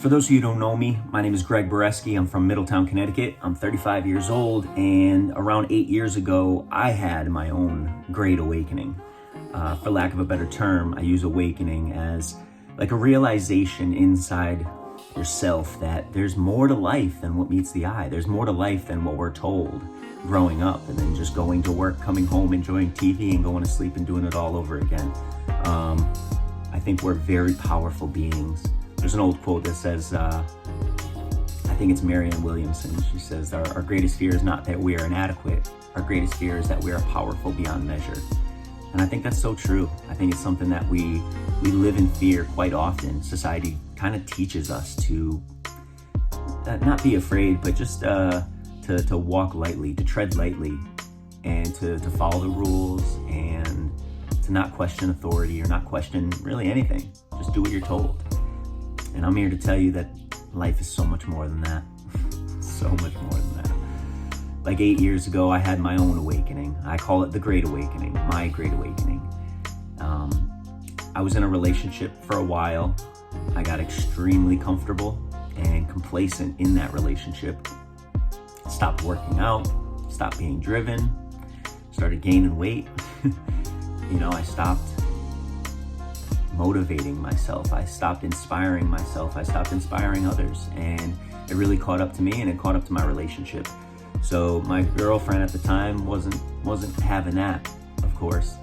For those of you who don't know me, my name is Greg Boreski. I'm from Middletown, Connecticut. I'm 35 years old, and around 8 years ago, I had my own great awakening. For lack of a better term, I use awakening as like a realization inside yourself that there's more to life than what meets the eye. There's more to life than what we're told growing up, and then just going to work, coming home, enjoying TV, and going to sleep and doing it all over again. I think we're very powerful beings. There's an old quote that says, I think it's Marianne Williamson. She says, our greatest fear is not that we are inadequate. Our greatest fear is that we are powerful beyond measure. And I think that's so true. I think it's something that we live in fear quite often. Society kind of teaches us to not be afraid, but just to walk lightly, to tread lightly, and to follow the rules, and to not question authority or not question really anything. Just do what you're told. And I'm here to tell you that life is so much more than that. So much more than that. Like 8 years ago, I had my own awakening. I call it the Great Awakening, my Great Awakening. I was in a relationship for a while. I got extremely comfortable and complacent in that relationship. Stopped working out, stopped being driven, started gaining weight. I stopped motivating myself. I stopped inspiring myself. I stopped inspiring others, and it really caught up to me, and it caught up to my relationship. So my girlfriend at the time wasn't having that, of course.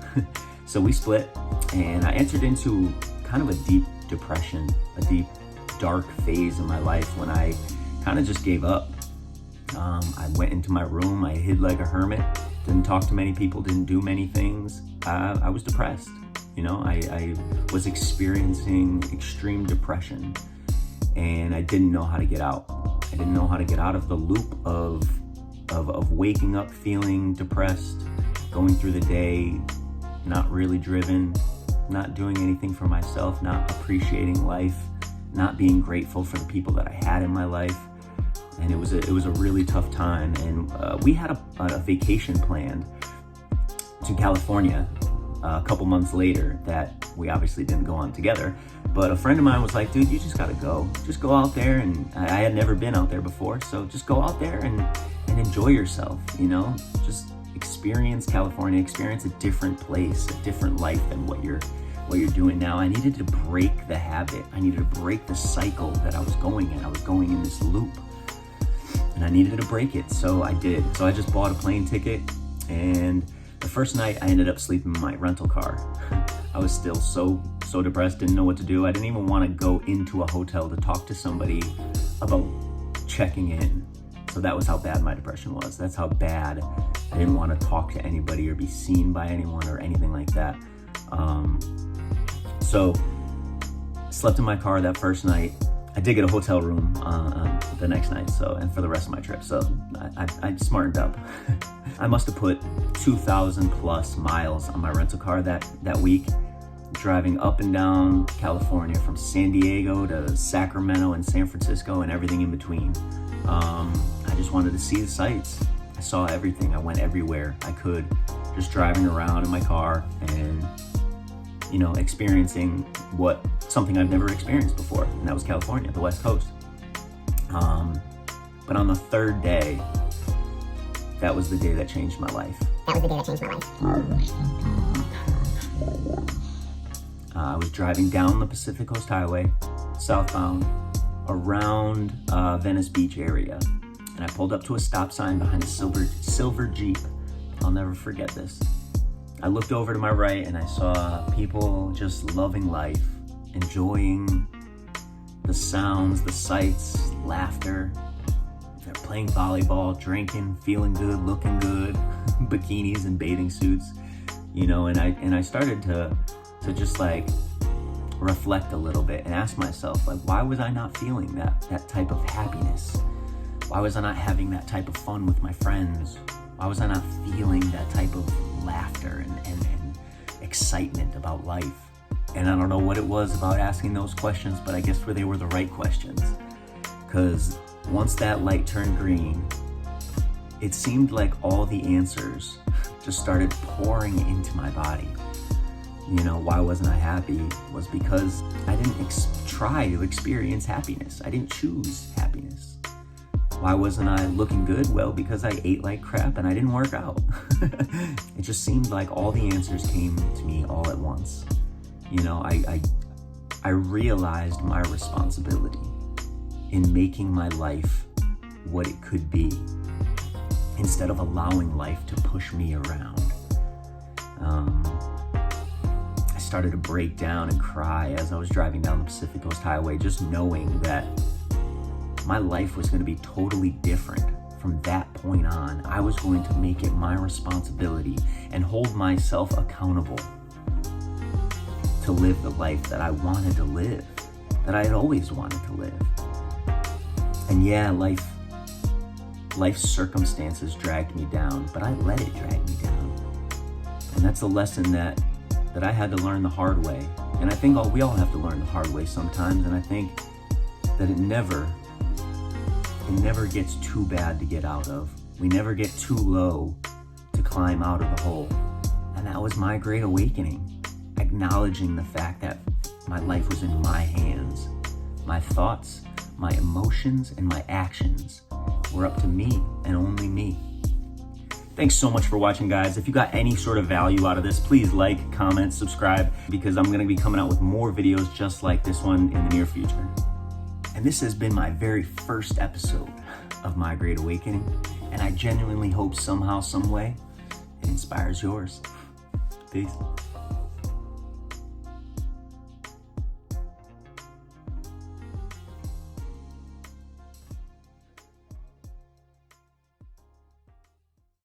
So we split, and I entered into kind of a deep depression, a deep dark phase in my life when I kind of just gave up. I went into my room, I hid like a hermit, didn't talk to many people, didn't do many things. I was depressed. I was experiencing extreme depression, and I didn't know how to get out. I didn't know how to get out of the loop of waking up feeling depressed, going through the day, not really driven, not doing anything for myself, not appreciating life, not being grateful for the people that I had in my life. And it was a really tough time. And we had a vacation planned to California a couple months later that we obviously didn't go on together. But a friend of mine was like, dude, you just gotta go. Just go out there. And I had never been out there before. So just go out there and enjoy yourself, just experience California, experience a different place, a different life than what you're doing now. I needed to break the habit. I needed to break the cycle that I was going in. I was going in this loop, and I needed to break it. So I did. So I just bought a plane ticket, and the first night I ended up sleeping in my rental car. I was still so depressed, didn't know what to do. I didn't even want to go into a hotel to talk to somebody about checking in. So that was how bad my depression was. That's how bad I didn't want to talk to anybody or be seen by anyone or anything like that. So I slept in my car that first night. I did get a hotel room the next night, and for the rest of my trip. So I smartened up. I must have put 2,000 plus miles on my rental car that week, driving up and down California from San Diego to Sacramento and San Francisco and everything in between. I just wanted to see the sights. I saw everything. I went everywhere I could, just driving around in my car and experiencing something I've never experienced before, and that was California, the West Coast. But on the third day, that was the day that changed my life. I was driving down the Pacific Coast Highway, southbound, around Venice Beach area, and I pulled up to a stop sign behind a silver Jeep. I'll never forget this. I looked over to my right and I saw people just loving life, enjoying the sounds, the sights, laughter. They're playing volleyball, drinking, feeling good, looking good, bikinis and bathing suits, and I started to just like reflect a little bit and ask myself, like, why was I not feeling that type of happiness? Why was I not having that type of fun with my friends? Why was I not feeling that type of laughter and excitement about life? And I don't know what it was about asking those questions, but I guess they were the right questions. Because once that light turned green, it seemed like all the answers just started pouring into my body. why wasn't I happy was because I didn't try to experience happiness. I didn't choose happiness. Why wasn't I looking good? Well, because I ate like crap and I didn't work out. It just seemed like all the answers came to me all at once. I realized my responsibility in making my life what it could be instead of allowing life to push me around. I started to break down and cry as I was driving down the Pacific Coast Highway, just knowing that my life was going to be totally different from that point on. I was going to make it my responsibility and hold myself accountable to live the life that I wanted to live, that I had always wanted to live. And yeah, life's circumstances dragged me down, but I let it drag me down. And that's a lesson that I had to learn the hard way. And I think we all have to learn the hard way sometimes. And I think that it never gets too bad to get out of. We never get too low to climb out of the hole. And that was my great awakening, acknowledging the fact that my life was in my hands. My thoughts, my emotions, and my actions were up to me and only me. Thanks so much for watching, guys. If you got any sort of value out of this, please like, comment, subscribe, because I'm going to be coming out with more videos just like this one in the near future. And this has been my very first episode of My Great Awakening, and I genuinely hope somehow, some way, it inspires yours. Peace.